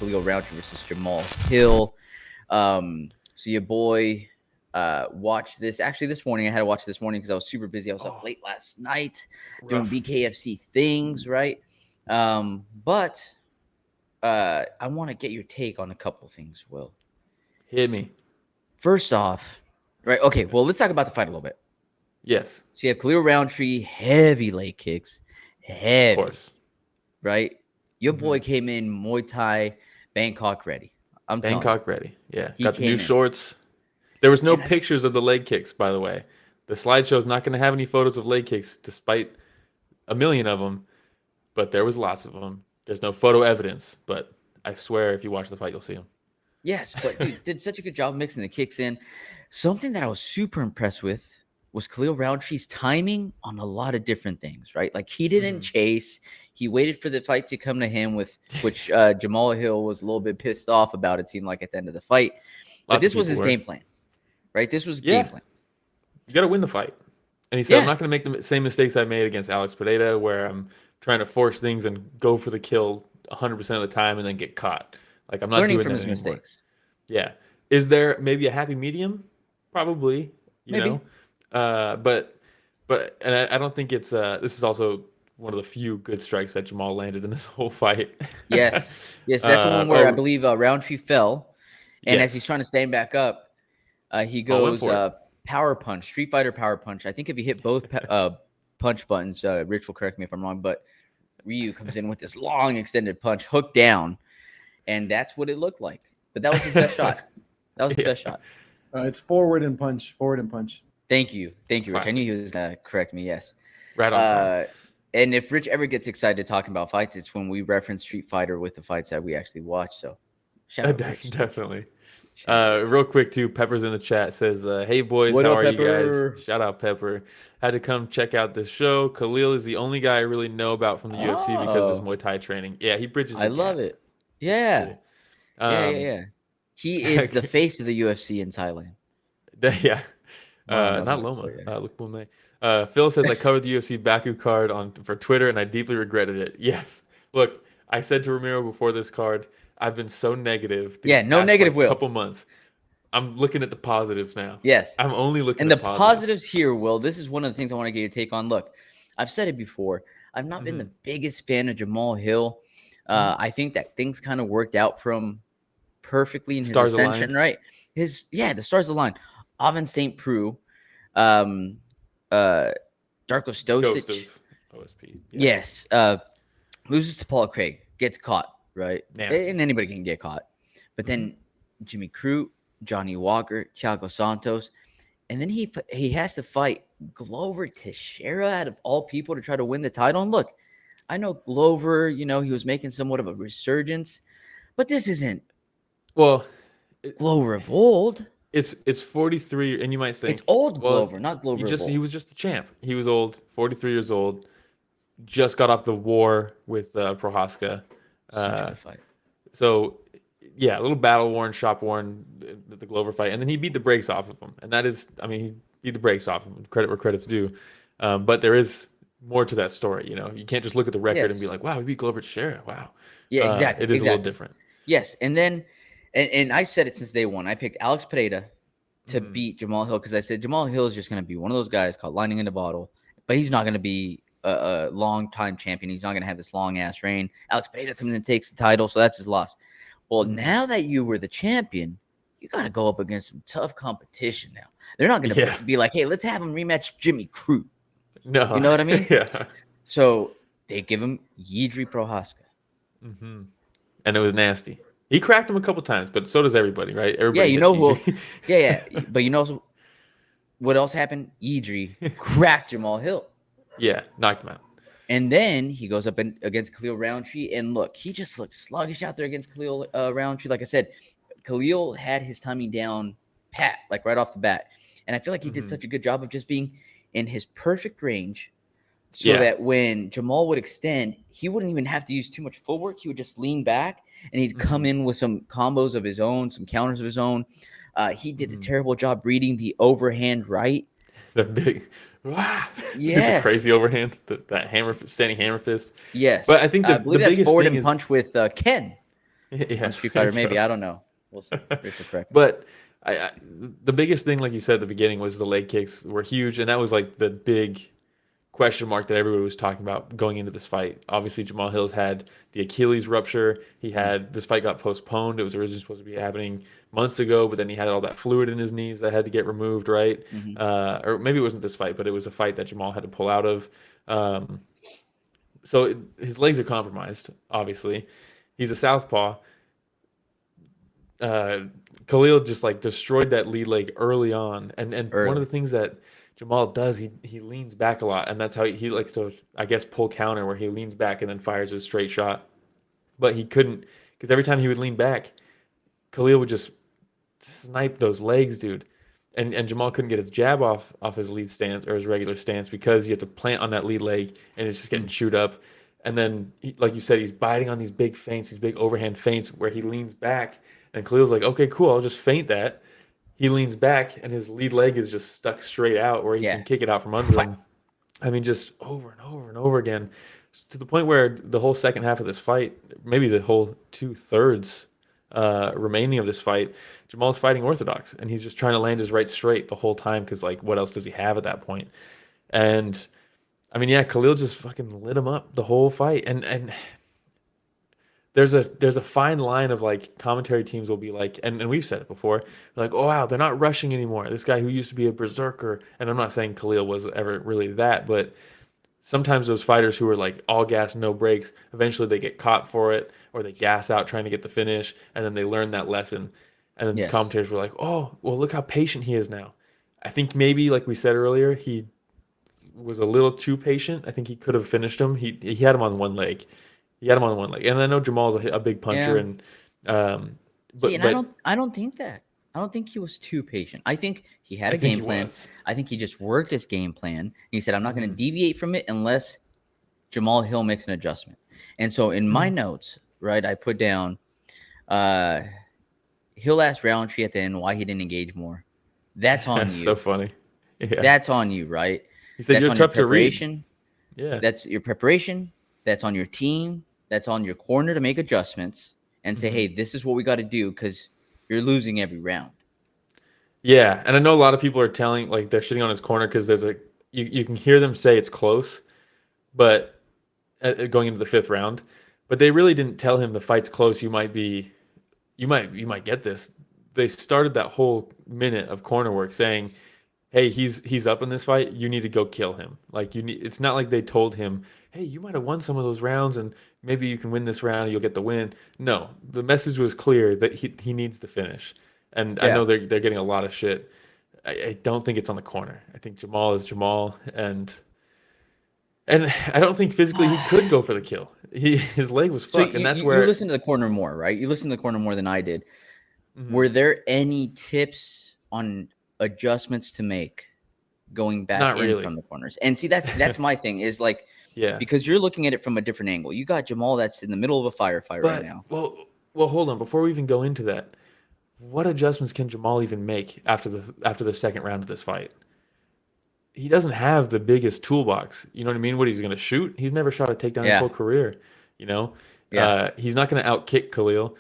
Khalil Rountree versus Jamahal Hill. So your boy watched this. Actually, this morning I had to watch this morning because I was super busy. I was up late last night doing BKFC things, right? But I want to get your take on a couple things, Will. Hit me. First off, right? Okay, well, let's talk about the fight a little bit. Yes. So you have Khalil Rountree, heavy leg kicks, Of course. right? Your boy came in Muay Thai, Bangkok ready. I'm telling you. Bangkok ready. Yeah. He Got the new came in. shorts. There was no And pictures of the leg kicks, by the way. The slideshow's not going to have any photos of leg kicks, despite a million of them. But there was lots of them. There's no photo evidence, but I swear if you watch the fight, you'll see them. Yes, but dude, did such a good job mixing the kicks in. Something that I was super impressed with was Khalil Roundtree's timing on a lot of different things, right? Like he didn't chase. He waited for the fight to come to him, with which Jamahal Hill was a little bit pissed off about, it seemed like, at the end of the fight. But this was his game plan, right? This was game plan. You got to win the fight. And he said, I'm not going to make the same mistakes I made against Alex Pereira, where I'm trying to force things and go for the kill 100% of the time and then get caught. Like, I'm not learning doing from that his anymore. mistakes. Yeah. Is there maybe a happy medium? Probably. You know? But I don't think it's this is also one of the few good strikes that Jamahal landed in this whole fight. Yes, that's the one where I believe Roundtree fell, and as he's trying to stand back up, he goes power punch, Street Fighter power punch. I think if you hit both punch buttons, Rich will correct me if I'm wrong, but Ryu comes in with this long extended punch, hook down, and that's what it looked like. But that was his best shot. That was his best shot. It's forward and punch. Thank you, Rich. I knew he was gonna correct me. Yes, right on. And if Rich ever gets excited talking about fights, it's when we reference Street Fighter with the fights that we actually watch. So, shout out Rich. Definitely. Real quick too, Pepper's in the chat, says, "Hey boys, how are you guys?" Shout out Pepper. Had to come check out the show. Khalil is the only guy I really know about from the UFC because of his Muay Thai training. Yeah, he bridges the gap. I love it. Yeah. Cool. Yeah. He is the face of the UFC in Thailand. Yeah. Not Loma. Lukpume. Phil says, I covered the UFC Baku card for Twitter and I deeply regretted it. Yes. Look, I said to Ramiro before this card, I've been so negative. No negative, Will. Couple months. I'm looking at the positives now. Yes. I'm only looking at the positives here, Will. This is one of the things I want to get your take on. Look, I've said it before. I've not been the biggest fan of Jamahal Hill. I think that things kind of worked out for him perfectly in his ascension, right? The stars aligned. Oven St. Preux, Darko Stosic. OSP. Yeah. Yes. Loses to Paul Craig, gets caught, right? Nasty. And anybody can get caught. But then Jimmy Crute, Johnny Walker, Thiago Santos, and then he has to fight Glover Teixeira out of all people to try to win the title. And look, I know Glover, he was making somewhat of a resurgence, but this isn't Glover of old. It's 43, and you might think it's old Glover, not Glover. He was just a champ. He was old, 43 years old, just got off the war with Prohaska. Such a good fight. So, yeah, a little battle worn, shop worn, the Glover fight, and then he beat the brakes off of him. And that is, he beat the brakes off of him. Credit where credit's due. But there is more to that story. You can't just look at the record and be like, wow, we beat Glover Teixeira. Wow. Yeah, exactly. It is a little different. Yes, and then. And I said it since day one. I picked Alex Pereira to beat Jamahal Hill because I said Jamahal Hill is just going to be one of those guys called lightning in a bottle, but he's not going to be a long-time champion. He's not going to have this long-ass reign. Alex Pereira comes in and takes the title, so that's his loss. Well, now that you were the champion, you got to go up against some tough competition now. They're not going to be like, hey, let's have him rematch Jimmy Crute. No. You know what I mean? Yeah. So they give him Yidri Prohaska. And it was nasty. He cracked him a couple times, but so does everybody, right? Everybody. But you know what else happened? Yidri cracked Jamahal Hill. Yeah, knocked him out. And then he goes up against Khalil Rountree, and look, he just looked sluggish out there against Khalil Rountree. Like I said, Khalil had his timing down pat, like right off the bat, and I feel like he did such a good job of just being in his perfect range, so that when Jamahal would extend, he wouldn't even have to use too much footwork. He would just lean back. And he'd come in with some combos of his own, some counters of his own. He did a terrible job reading the overhand right. The big, the crazy overhand, that standing hammer fist. Yes, but I think I believe the that's biggest forward thing and punch with Ken. Yeah, On Street there Fighter, you maybe. go. I don't know. We'll see. Rachel, correct me. But I the biggest thing, like you said at the beginning, was the leg kicks were huge, and that was like the big question mark that everybody was talking about going into this fight. Obviously, Jamal Hill's had the Achilles rupture. He Mm, had this fight got postponed. It was originally supposed to be happening months ago, but then he had all that fluid in his knees that had to get removed, right? mm-hmm. Or maybe it wasn't this fight, but it was a fight that Jamal had to pull out of. Um, so his legs are compromised. Obviously, he's a southpaw. uh, Khalil just like destroyed that lead leg early on, and one of the Early. things that Jamal does, he leans back a lot, and that's how he likes to, I guess, pull counter where he leans back and then fires his straight shot. But he couldn't because every time he would lean back, Khalil would just snipe those legs, dude. And Jamal couldn't get his jab off his lead stance or his regular stance because you have to plant on that lead leg and it's just getting Mm, chewed up. And then, like you said, he's biting on these big feints, these big overhand feints where he leans back. And Khalil's like, okay, cool, I'll just feint that. He leans back and his lead leg is just stuck straight out where he yeah. can kick it out from under Fight. him. I mean, just over and over and over again, to the point where the whole second half of this fight, maybe the whole two-thirds remaining of this fight, Jamal's fighting orthodox, and he's just trying to land his right straight the whole time because, like, what else does he have at that point? And I mean, yeah, Khalil just fucking lit him up the whole fight, and there's a fine line of like commentary teams will be like, and we've said it before, like, oh wow, they're not rushing anymore. This guy who used to be a berserker, and I'm not saying Khalil was ever really that, but sometimes those fighters who are like all gas, no brakes, eventually they get caught for it or they gas out trying to get the finish, and then they learn that lesson. And then the Yes. commentators were like, oh, well, look how patient he is now. I think maybe, like we said earlier, he was a little too patient. I think he could have finished him. He had him on one leg. He had him on one leg. And I know Jamal's a big puncher, Yeah. and See, but and I don't think that. I don't think he was too patient. I think he had I a think game he plan. was. I think he just worked his game plan. He said, I'm not going to Hmm. deviate from it unless Jamal Hill makes an adjustment. And so in my notes, right, I put down uh Hill asked Roundtree at the end why he didn't engage more. That's on So you. funny. Yeah. That's on you, right? He said That's you're on your tough to read. preparation. Yeah. That's your preparation. That's on your team. That's on your corner to make adjustments and say, Hmm. hey, this is what we got to do because you're losing every round. Yeah, and I know a lot of people are telling like they're shitting on his corner because there's a you can hear them say it's close, but going into the fifth round, but they really didn't tell him the fight's close. You might get this. They started that whole minute of corner work saying, "Hey, he's up in this fight. You need to go kill him." Like you need. It's not like they told him, "Hey, you might have won some of those rounds, and maybe you can win this round. And you'll get the win." No, the message was clear that he needs to finish. And I Yeah. know they're getting a lot of shit. I don't think it's on the corner. I think Jamal is Jamal, and I don't think physically he could go for the kill. His leg was So fucked, and that's you where. listen to the corner more, right? You listen to the corner more than I did. Mhm. Were there any tips on adjustments to make going back Not in from really. the corners? And see, that's my thing is like Yeah, because you're looking at it from a different angle. You got Jamal that's in the middle of a firefight right but now. well, hold on. Before we even go into that, what adjustments can Jamal even make after the second round of this fight? He doesn't have the biggest toolbox. You know what I mean? What he's going to shoot? He's never shot a takedown his Yeah, whole career. You know, yeah, he's not going to outkick Khalil.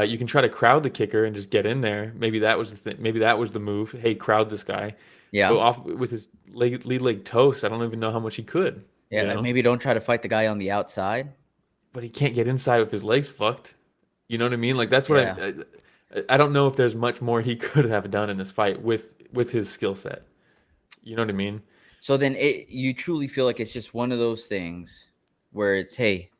You can try to crowd the kicker and just get in there. Maybe that was the thing. Maybe that was the move. Hey, crowd this guy. yeah, Go off with his lead leg toast. I don't even know how much he could. yeah. You Like know, maybe don't try to fight the guy on the outside. but he can't get inside with his legs fucked. You know what I mean? Like that's what Yeah. I don't know if there's much more he could have done in this fight with his skill set. You know what I mean? So then you truly feel like it's just one of those things where it's, hey,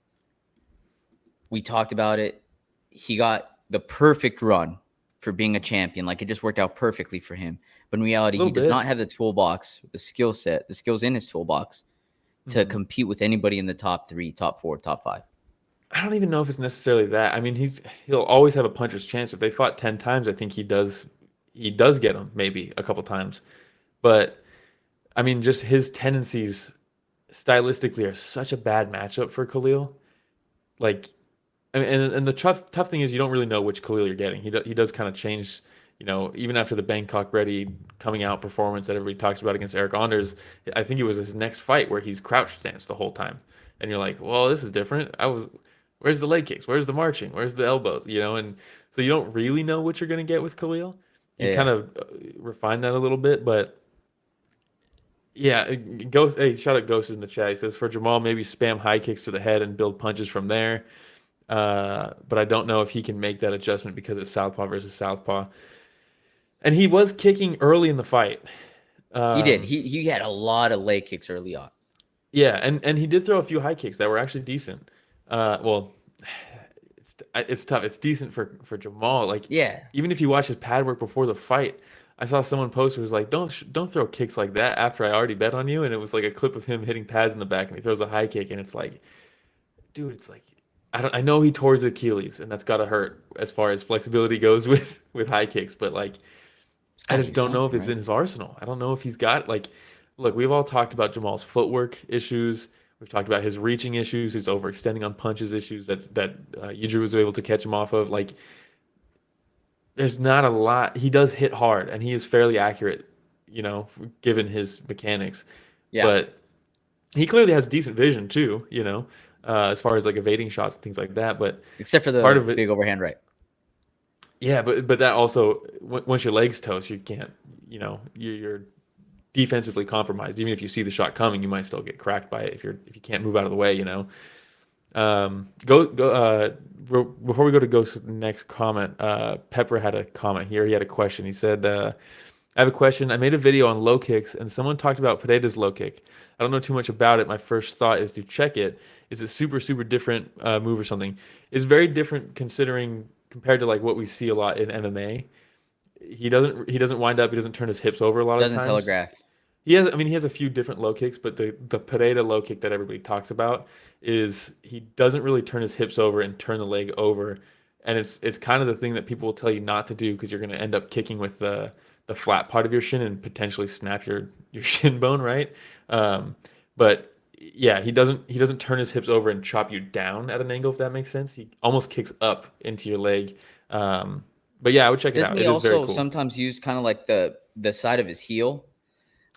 we talked about it. He got the perfect run for being a champion. Like it just worked out perfectly for him. But in A reality, he little does bit. not have the toolbox, the skill set, the skills in his toolbox to Hmm. compete with anybody in the top three, top four, top five. I don't even know if it's necessarily that. I mean, he'll always have a puncher's chance. If they fought 10 times, I think he does get him maybe a couple times. But I mean, just his tendencies stylistically are such a bad matchup for Khalil. Like, I mean, and the tough thing is you don't really know which Khalil you're getting. He does kind of change, even after the Bangkok Ready coming out performance that everybody talks about against Eric Anders. I think it was his next fight where he's crouched stance the whole time, and you're like, well, this is different. Where's the leg kicks? Where's the marching? Where's the elbows? And so you don't really know what you're going to get with Khalil. He's kind Yeah. of refined that a little bit, but yeah, Ghost. Hey, shout out Ghost in the chat. He says for Jamal, maybe spam high kicks to the head and build punches from there. But I don't know if he can make that adjustment because it's southpaw versus southpaw. And he was kicking early in the fight. He did. He had a lot of leg kicks early on. Yeah, and he did throw a few high kicks that were actually decent. Well, it's tough. It's decent for Jamal. Like, Yeah. even if you watch his pad work before the fight, I saw someone post who was like, "Don't throw kicks like that after I already bet on you." And it was like a clip of him hitting pads in the back, and he throws a high kick, and it's like, dude, it's like I know he tore his Achilles, and that's gotta hurt as far as flexibility goes with high kicks, but like I just don't know if it's in his arsenal. I don't know if he's got like, look, we've all talked about Jamal's footwork issues. We've talked about his reaching issues, his overextending on punches issues that Udry was able to catch him off of. Like, there's not a lot. He does hit hard, and he is fairly accurate, given his mechanics. Yeah. But he clearly has decent vision too, as far as like evading shots and things like that. But except for the part of it, big overhand right. yeah, but that also, once your legs toast, you can't, you're defensively compromised. Even if you see the shot coming, you might still get cracked by it if you can't move out of the way. Before we go to Ghost's next comment, Pepper had a comment here. He had a question. He said, "I have a question. I made a video on low kicks, and someone talked about Pereira's low kick. I don't know too much about it. My first thought is to check it. Is it super super different move or something? It's very different considering." Compared to like what we see a lot in MMA, he doesn't wind up. He doesn't turn his hips over a lot of times. Doesn't telegraph. He has a few different low kicks, but the Pereira low kick that everybody talks about is he doesn't really turn his hips over and turn the leg over, and it's kind of the thing that people will tell you not to do because you're going to end up kicking with the flat part of your shin and potentially snap your shin bone, right? But yeah, he doesn't turn his hips over and chop you down at an angle, if that makes sense. He almost kicks up into your leg. But yeah, I would check it out. Doesn't he also sometimes use kind of like the side of his heel?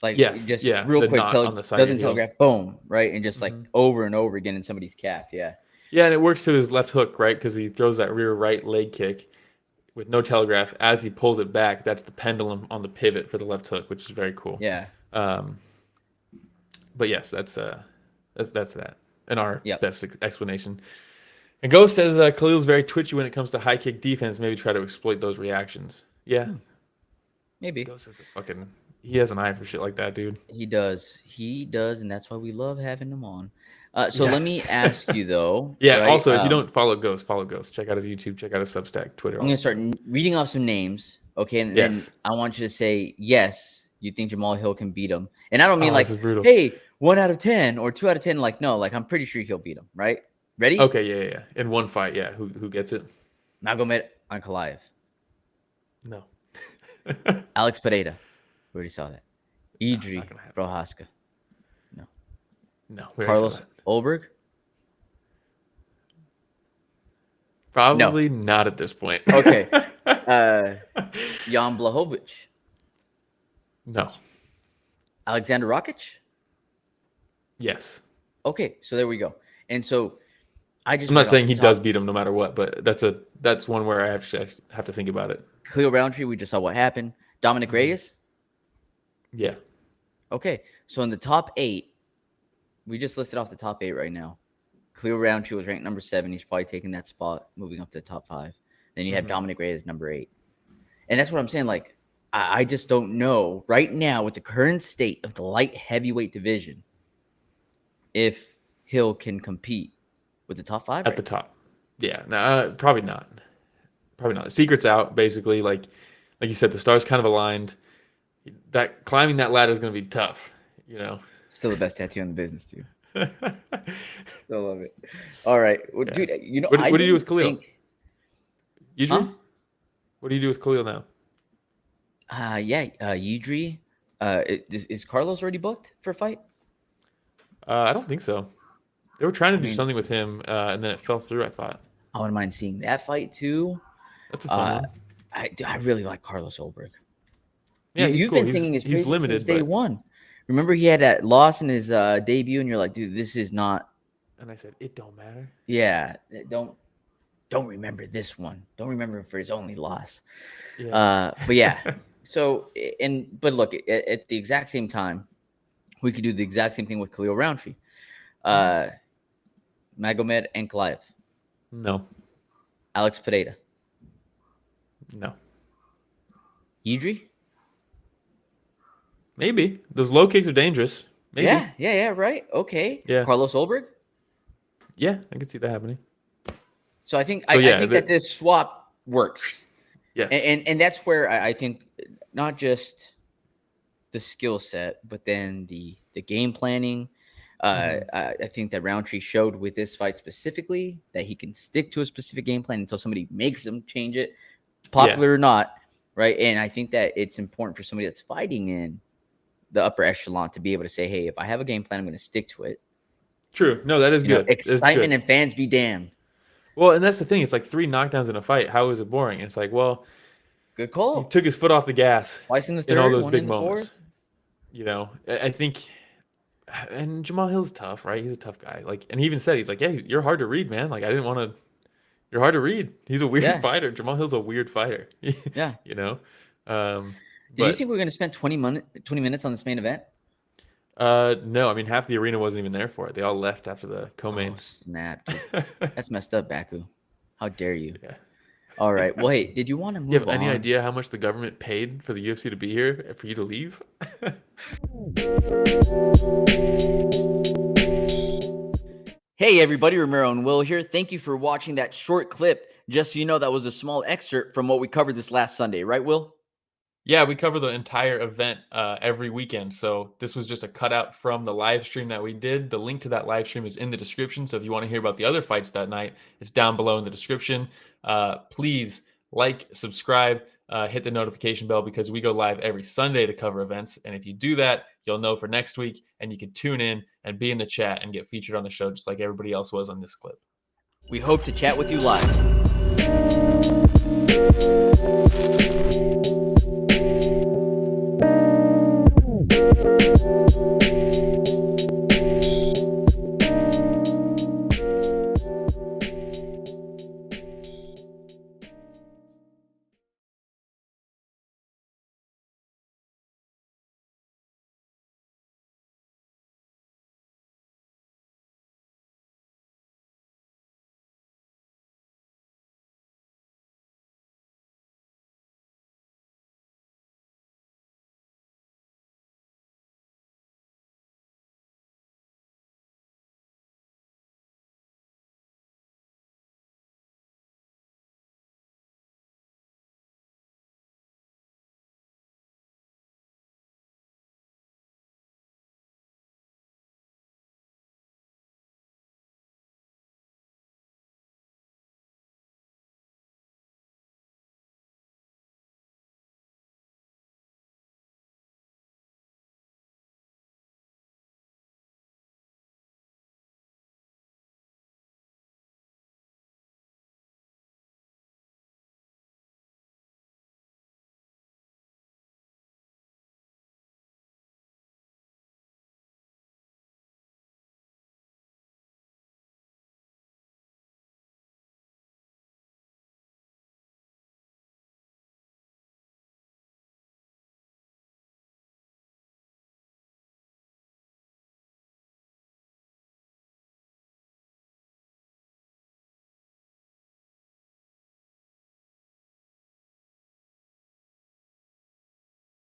Like, yes, just yeah, real quick, on the side doesn't of your heel. telegraph, boom, right? And just like over and over again in somebody's calf. Yeah. Yeah, and it works to his left hook, right? Because he throws that rear right leg kick with no telegraph. As he pulls it back, that's the pendulum on the pivot for the left hook, which is very cool. Yeah. But yes, that's that. And our Yep. best explanation. And Ghost says Khalil's very twitchy when it comes to high kick defense. Maybe try to exploit those reactions. Yeah. Maybe. Ghost is he has an eye for shit like that, dude. He does, and that's why we love having him on. So let me ask you though. Yeah. right? Also, if you don't follow Ghost, follow Ghost. Check out his YouTube. Check out his Substack, Twitter. I'm gonna start reading off some names, okay? And Yes. then I want you to say yes. You think Jamal Hill can beat him? And I don't mean Oh, like, this is brutal. hey, 1 out of 10 or 2 out of 10. Like, no, like I'm pretty sure he'll beat him. Right? Ready? Okay. Yeah. In one fight, yeah. Who gets it? Magomed Ankalaev, No. Alex Pereira. We already saw that. Idri not gonna happen. Prohaska. No. Carlos Olberg. Probably not at this point. Okay. Jan Blachowicz. No. Alexander Rakic. Yes. Okay, so there we go. And so I just I'm not read off saying the he top. does beat him no matter what, but that's one where I have to think about it. Khalil Rountree, we just saw what happened. Dominic Reyes. Yeah. Okay, so in the top 8, we just listed off the top 8 right now. Khalil Rountree was ranked number 7. He's probably taking that spot, moving up to the top 5. Then you have Dominic Reyes number 8. And that's what I'm saying. Like, I just don't know right now with the current state of the light heavyweight division if Hill can compete with the top 5 At the top. Yeah. No, probably not. Probably not. The secret's out, basically. Like you said, the stars kind of aligned. That climbing that ladder is going to be tough, Still the best tattoo in the business, dude. Still love it. All right. Well, Yeah. dude, What do you do with Khalil? Udry? Huh? What do you do with Khalil now? Udry. Is Carlos already booked for a fight? I don't think so. They were trying to do mean- something with him, and then it fell through, I thought. I wouldn't mind seeing that fight too. That's a fun one. I really like Carlos Olberg. Yeah, he's You've cool. been singing his praises limited, since day but one. Remember he had that loss in his debut, and you're like, dude, this is not And I said, it don't matter. Yeah, don't remember this one. Don't remember him for his only loss. Yeah. But yeah. So but look, at the exact same time, we could do the exact same thing with Khalil Rountree, Magomed Ankalaev, No. Alex Pereira, No. Yidri. Maybe. Those low kicks are dangerous. Maybe. Yeah. Right. Okay. Yeah. Carlos Olberg. Yeah, I could see that happening. So I think So, I think that this swap works. Yes. And that's where I think not just the skill set, but then the game planning. I think that Roundtree showed with this fight specifically that he can stick to a specific game plan until somebody makes him change it, popular or not, right? And I think that it's important for somebody that's fighting in the upper echelon to be able to say, hey, if I have a game plan, I'm going to stick to it. True. No, that is good. Excitement and fans be damned. Well, and that's the thing. It's like 3 knockdowns in a fight. How is it boring? It's like, well, good call. He took his foot off the gas twice in the third, in all those one big in the moments. Fourth. I think, and Jamahil's tough, right? He's a tough guy. Like, and he even said, he's like, yeah, you're hard to read, man. Like, I didn't want to. You're hard to read. He's a weird fighter. Jamahil's a weird fighter. Yeah. Did you think we were going to spend 20 minutes on this main event? No, I mean, half the arena wasn't even there for it. They all left after the co-main. Oh, snap, dude. That's messed up, Baku. How dare you? Yeah. All right. Well, hey, did you want to move on? You have any idea how much the government paid for the UFC to be here for you to leave? Hey, everybody. Ramiro and Will here. Thank you for watching that short clip. Just so you know, that was a small excerpt from what we covered this last Sunday. Right, Will? Yeah, we cover the entire event every weekend. So this was just a cutout from the live stream that we did. The link to that live stream is in the description. So if you want to hear about the other fights that night, it's down below in the description. Please like, subscribe, hit the notification bell because we go live every Sunday to cover events. And if you do that, you'll know for next week and you can tune in and be in the chat and get featured on the show just like everybody else was on this clip. We hope to chat with you live.